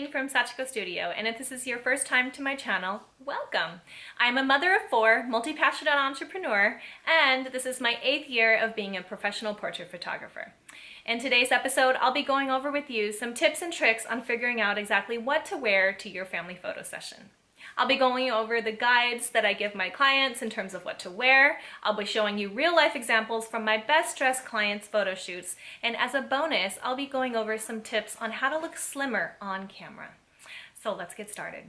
Jane from Sachiko Studio, and if this is your first time to my channel, welcome. I'm a mother of 4, multi-passionate entrepreneur, and this is my 8th year of being a professional portrait photographer. In today's episode, I'll be going over with you some tips and tricks on figuring out exactly what to wear to your family photo session. I'll be going over the guides that I give my clients in terms of what to wear. I'll be showing you real-life examples from my best dressed clients' photo shoots. And as a bonus, I'll be going over some tips on how to look slimmer on camera. So let's get started.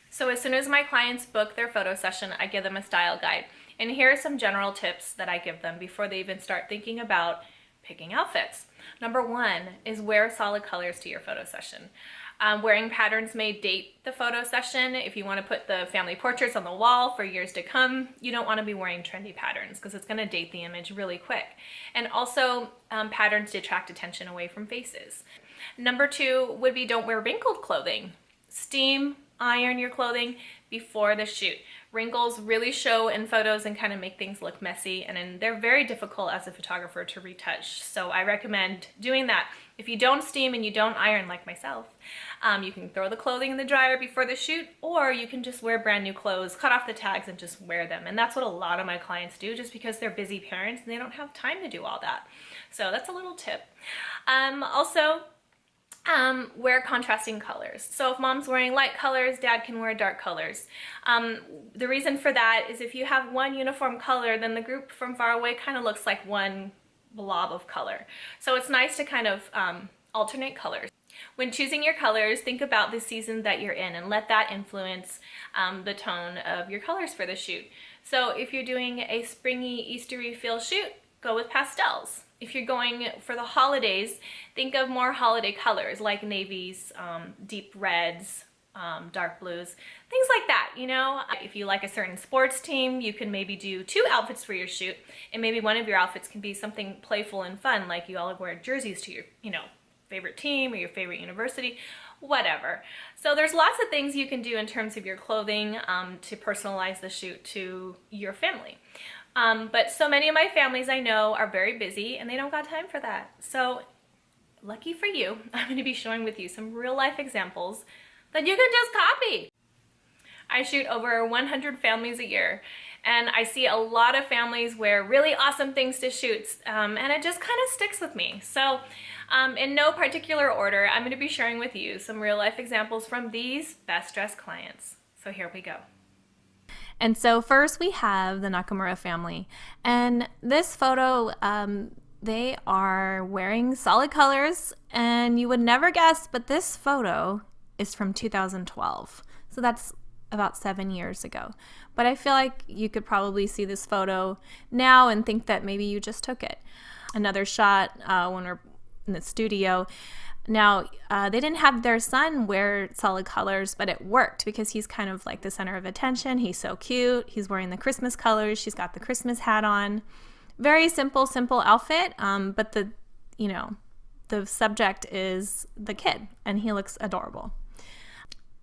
So as soon as my clients book their photo session, I give them a style guide. And here are some general tips that I give them before they even start thinking about picking outfits. Number 1 is wear solid colors to your photo session. Wearing patterns may date the photo session. If you want to put the family portraits on the wall for years to come, you don't want to be wearing trendy patterns because it's going to date the image really quick. And also, patterns detract attention away from faces. Number 2 would be don't wear wrinkled clothing. Steam, iron your clothing before the shoot. Wrinkles really show in photos and kind of make things look messy, and they're very difficult as a photographer to retouch. So I recommend doing that. If you don't steam and you don't iron like myself, you can throw the clothing in the dryer before the shoot, or you can just wear brand new clothes, cut off the tags and just wear them. And that's what a lot of my clients do just because they're busy parents and they don't have time to do all that. So that's a little tip. Also, wear contrasting colors. So if mom's wearing light colors, dad can wear dark colors. The reason for that is if you have one uniform color, then the group from far away kind of looks like one blob of color. So it's nice to kind of alternate colors. When choosing your colors, think about the season that you're in and let that influence the tone of your colors for the shoot. So if you're doing a springy, Eastery feel shoot, go with pastels. If you're going for the holidays, think of more holiday colors like navies, deep reds, dark blues, things like that, you know. If you like a certain sports team, you can maybe do 2 outfits for your shoot, and maybe one of your outfits can be something playful and fun, like you all wear jerseys to your, favorite team or your favorite university, whatever. So there's lots of things you can do in terms of your clothing to personalize the shoot to your family. But so many of my families I know are very busy and they don't got time for that. So lucky for you, I'm going to be showing with you some real life examples that you can just copy. I shoot over 100 families a year, and I see a lot of families wear really awesome things to shoots, and it just kind of sticks with me. So in no particular order, I'm going to be sharing with you some real life examples from these best dressed clients. So here we go. And so first we have the Nakamura family, and this photo, they are wearing solid colors, and you would never guess, but this photo is from 2012. So that's about 7 years ago. But I feel like you could probably see this photo now and think that maybe you just took it. Another shot when we're in the studio. Now, they didn't have their son wear solid colors, but it worked because he's kind of like the center of attention. He's so cute. He's wearing the Christmas colors. She's got the Christmas hat on. Very simple outfit, but the subject is the kid, and he looks adorable.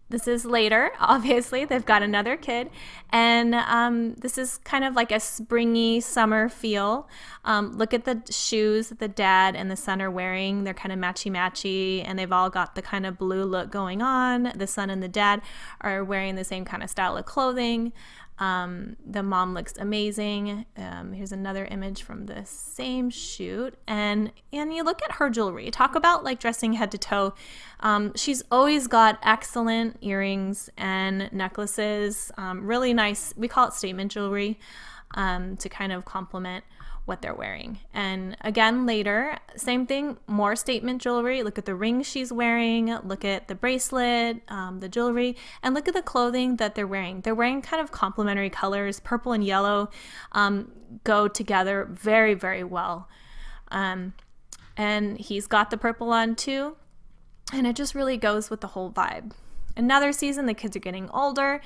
This is later, obviously. They've got another kid, and this is kind of like a springy summer feel. Look at the shoes that the dad and the son are wearing. They're kind of matchy-matchy, and they've all got the kind of blue look going on. The son and the dad are wearing the same kind of style of clothing. The mom looks amazing. Here's another image from the same shoot, and you look at her jewelry. Talk about like dressing head to toe. She's always got excellent earrings and necklaces, really nice, we call it statement jewelry, to kind of complement what they're wearing. And again, later, same thing, more statement jewelry. Look at the ring she's wearing, look at the bracelet, the jewelry, and look at the clothing that they're wearing. They're wearing kind of complementary colors. Purple and yellow go together very, very well. And he's got the purple on too, and it just really goes with the whole vibe. Another season, the kids are getting older.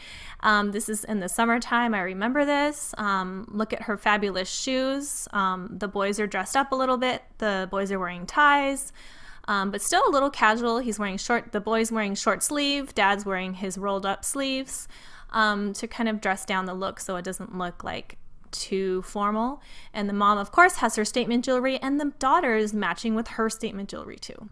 This is in the summertime. I remember this. Look at her fabulous shoes. The boys are dressed up a little bit. The boys are wearing ties, but still a little casual. The boy's wearing short sleeve. Dad's wearing his rolled up sleeves to kind of dress down the look so it doesn't look like too formal. And the mom, of course, has her statement jewelry, and the daughter is matching with her statement jewelry too.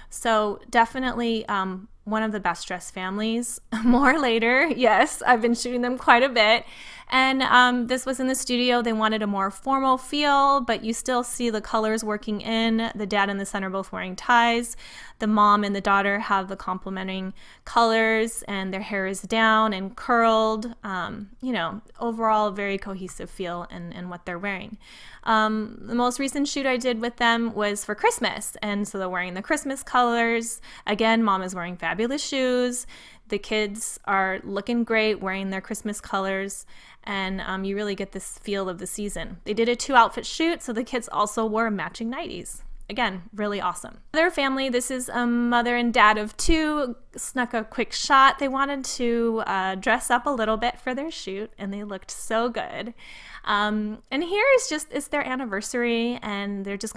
So definitely one of the best dressed families. More later, yes, I've been shooting them quite a bit. And this was in the studio. They wanted a more formal feel, but you still see the colors working in. The dad and the son are both wearing ties. The mom and the daughter have the complementing colors, and their hair is down and curled. Overall, very cohesive feel in what they're wearing. The most recent shoot I did with them was for Christmas, and so they're wearing the Christmas colors. Again, mom is wearing fabulous shoes. The kids are looking great, wearing their Christmas colors, and you really get this feel of the season. They did a 2-outfit shoot, so the kids also wore matching nighties. Again, really awesome. Their family, this is a mother and dad of 2, snuck a quick shot. They wanted to dress up a little bit for their shoot, and they looked so good. And here is just, it's their anniversary, and they're just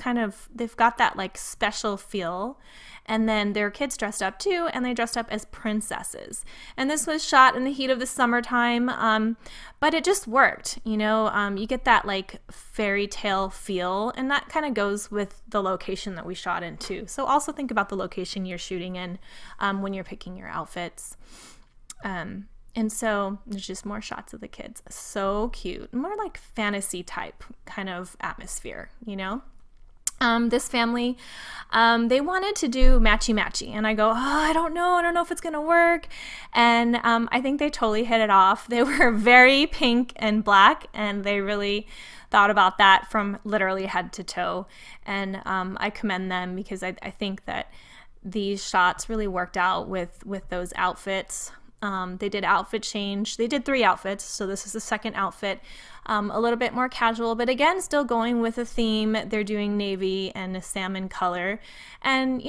they've got that like special feel. And then their kids dressed up too, and they dressed up as princesses. And this was shot in the heat of the summertime, but it just worked. You get that like fairy tale feel, and that kind of goes with the location that we shot in too. So also think about the location you're shooting in when you're picking your outfits. And so there's just more shots of the kids. So cute, more like fantasy type kind of atmosphere, This family, they wanted to do matchy-matchy, and I go, I don't know if it's gonna work. And I think they totally hit it off. They were very pink and black, and they really thought about that from literally head to toe. And I commend them, because I think that these shots really worked out with those outfits. They did outfit change. They did 3 outfits, so this is the second outfit. A little bit more casual, but again, still going with a theme. They're doing navy and a salmon color. And,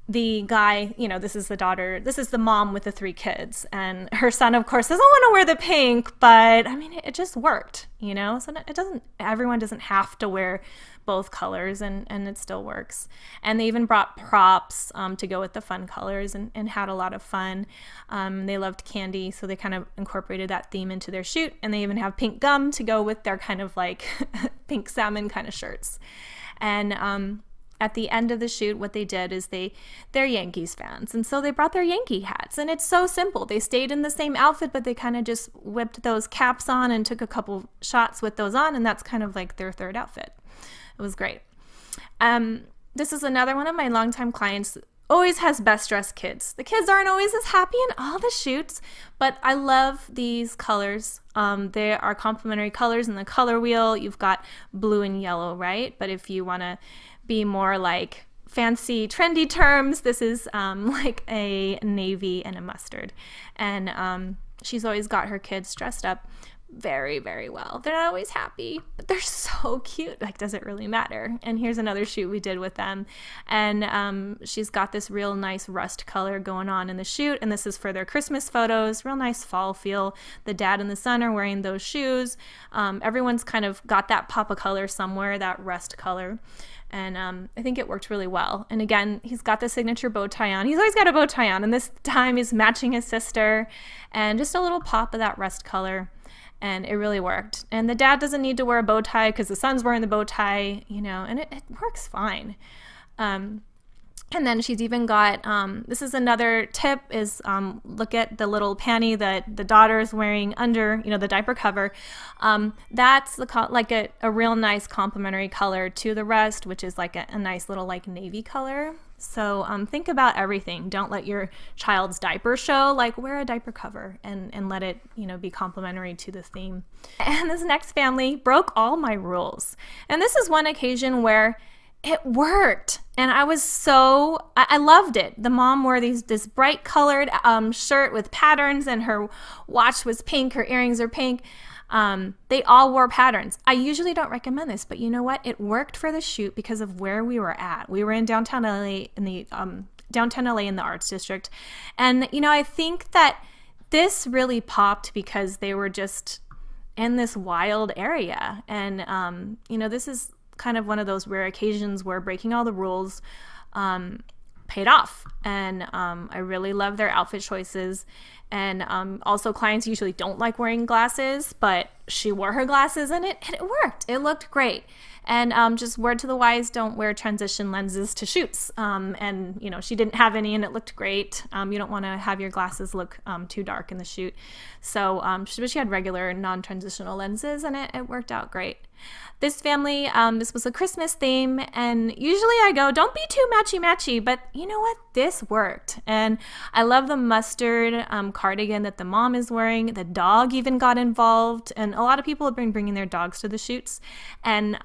the guy, this is the daughter, this is the mom with the 3 kids. And her son, of course, doesn't want to wear the pink, but I mean, it just worked, So everyone doesn't have to wear both colors, and it still works. And they even brought props to go with the fun colors, and had a lot of fun. They loved candy, so they kind of incorporated that theme into their shoot. And they even have pink gum to go with their kind of like pink salmon kind of shirts. And at the end of the shoot, what they did is they're Yankees fans, and so they brought their Yankee hats. And it's so simple. They stayed in the same outfit, but they kind of just whipped those caps on and took a couple shots with those on, and that's kind of like their 3rd outfit. It was great. This is another one of my longtime clients. Always has best dressed kids. The kids aren't always as happy in all the shoots, but I love these colors. They are complementary colors in the color wheel. You've got blue and yellow, right? But if you want to be more like fancy, trendy terms, this is like a navy and a mustard. And she's always got her kids dressed up very, very well. They're not always happy, but they're so cute. Like, does it really matter? And here's another shoot we did with them. And she's got this real nice rust color going on in the shoot. And this is for their Christmas photos. Real nice fall feel. The dad and the son are wearing those shoes. Everyone's kind of got that pop of color somewhere, that rust color. And I think it worked really well. And again, he's got the signature bow tie on. He's always got a bow tie on. And this time he's matching his sister. And just a little pop of that rust color. And it really worked. And the dad doesn't need to wear a bow tie because the son's wearing the bow tie, and it works fine. And then she's even got, this is another tip, is look at the little panty that the daughter is wearing under, the diaper cover. That's like a real nice complementary color to the rest, which is like a nice little like navy color. So think about everything. Don't let your child's diaper show. Like, wear a diaper cover and let it, be complementary to the theme. And this next family broke all my rules. And this is one occasion where it worked. And I loved it. The mom wore this bright colored shirt with patterns, and her watch was pink. Her earrings are pink. They all wore patterns. I usually don't recommend this, but you know what? It worked for the shoot because of where we were at. We were in downtown LA, in the Arts District. And, I think that this really popped because they were just in this wild area. And, this is kind of one of those rare occasions where breaking all the rules paid off. And I really love their outfit choices. And also, clients usually don't like wearing glasses, but she wore her glasses and it worked. it looked great. And just word to the wise, don't wear transition lenses to shoots. And, she didn't have any and it looked great. You don't want to have your glasses look too dark in the shoot. So, but she had regular non-transitional lenses and it worked out great. This family, this was a Christmas theme, and usually I go, don't be too matchy-matchy, but you know what? This worked. And I love the mustard cardigan that the mom is wearing. The dog even got involved, and a lot of people have been bringing their dogs to the shoots. And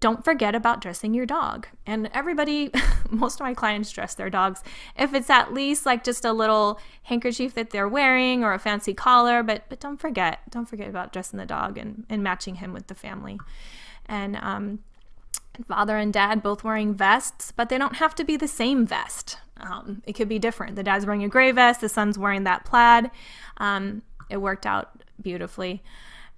don't forget about dressing your dog. And everybody, most of my clients dress their dogs. If it's at least like just a little handkerchief that they're wearing or a fancy collar, but don't forget about dressing the dog and matching him with the family. And father and dad both wearing vests, but they don't have to be the same vest. It could be different. The dad's wearing a gray vest, the son's wearing that plaid. It worked out beautifully.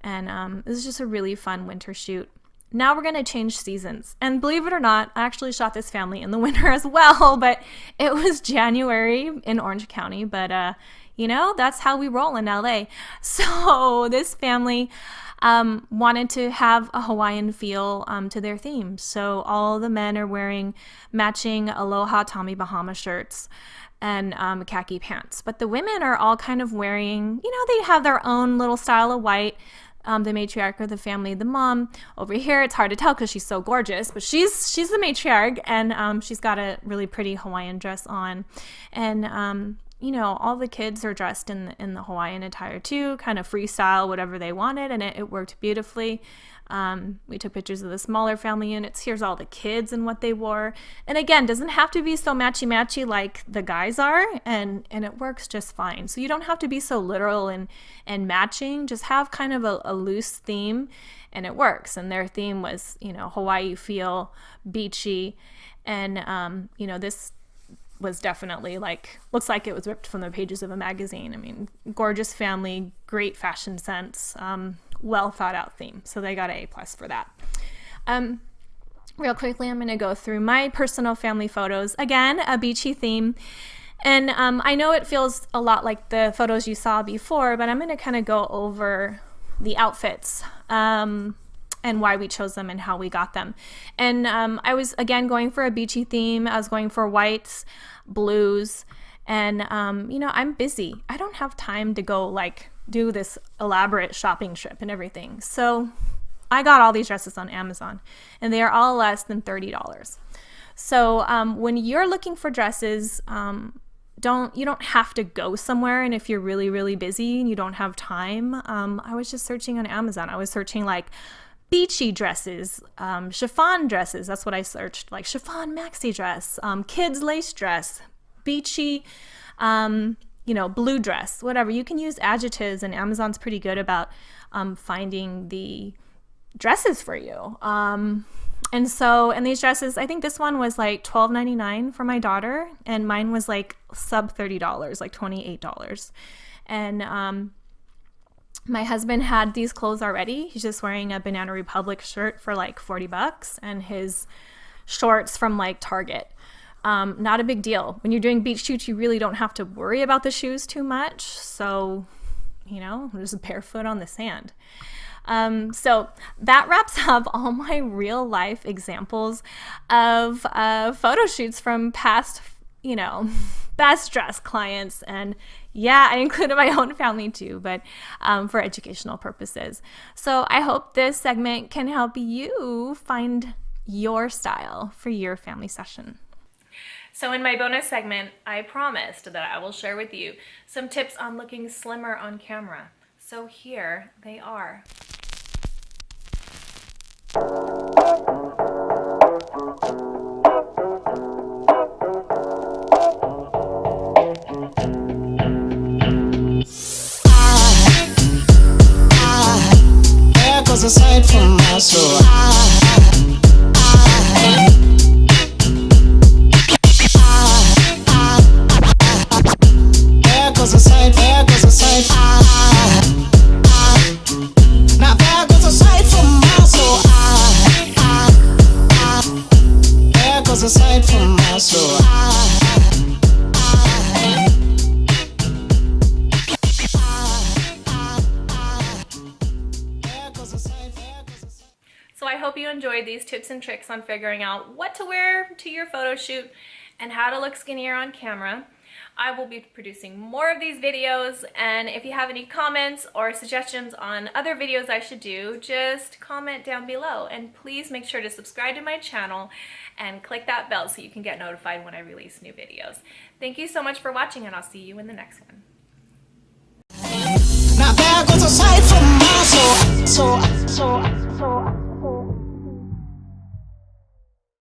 And it was just a really fun winter shoot. Now we're going to change seasons. And believe it or not, I actually shot this family in the winter as well, but it was January in Orange County. But, that's how we roll in LA. So this family wanted to have a Hawaiian feel to their theme. So all the men are wearing matching Aloha Tommy Bahama shirts and khaki pants. But the women are all kind of wearing, they have their own little style of white. The matriarch of the family, the mom over here, it's hard to tell because she's so gorgeous, but she's the matriarch, and she's got a really pretty Hawaiian dress on. And all the kids are dressed in the Hawaiian attire too, kind of freestyle, whatever they wanted, and it worked beautifully. We took pictures of the smaller family units. Here's all the kids and what they wore. And again, doesn't have to be so matchy-matchy like the guys are, and it works just fine. So you don't have to be so literal and matching. Just have kind of a loose theme, and it works. And their theme was, Hawaii feel, beachy, and this was definitely looks like it was ripped from the pages of a magazine. I mean, gorgeous family, great fashion sense, well thought out theme. So they got an A+ for that. Real quickly, I'm going to go through my personal family photos. Again, a beachy theme. And I know it feels a lot like the photos you saw before, but I'm going to kind of go over the outfits and why we chose them and how we got them. And I was, again, going for a beachy theme. I was going for whites, blues, and, I'm busy. I don't have time to go, do this elaborate shopping trip and everything. So I got all these dresses on Amazon, and they are all less than $30. So when you're looking for dresses, you don't have to go somewhere. And if you're really, really busy and you don't have time, I was just searching on Amazon. I was searching beachy dresses, chiffon dresses. That's what I searched, chiffon maxi dress, kids lace dress, beachy, blue dress, whatever. You can use adjectives, and Amazon's pretty good about finding the dresses for you. And these dresses, I think this one was $12.99 for my daughter, and mine was sub $30, $28. And my husband had these clothes already. He's just wearing a Banana Republic shirt for $40, and his shorts from Target. Not a big deal. When you're doing beach shoots, you really don't have to worry about the shoes too much. So, just barefoot on the sand. So that wraps up all my real life examples of photo shoots from past, best dressed clients. And yeah, I included my own family too, but for educational purposes. So I hope this segment can help you find your style for your family session. So in my bonus segment, I promised that I will share with you some tips on looking slimmer on camera. So here they are. There goes a sight from my soul. There goes a sight, there goes a sight. Now there goes a sight from my soul. There goes a sight from my soul. There goes a sight, there goes a sight. So I hope you enjoyed these tips and tricks on figuring out what to wear to your photo shoot and how to look skinnier on camera. I will be producing more of these videos, and if you have any comments or suggestions on other videos I should do, just comment down below. And please make sure to subscribe to my channel and click that bell so you can get notified when I release new videos. Thank you so much for watching, and I'll see you in the next one. Now there goes a sight from my soul.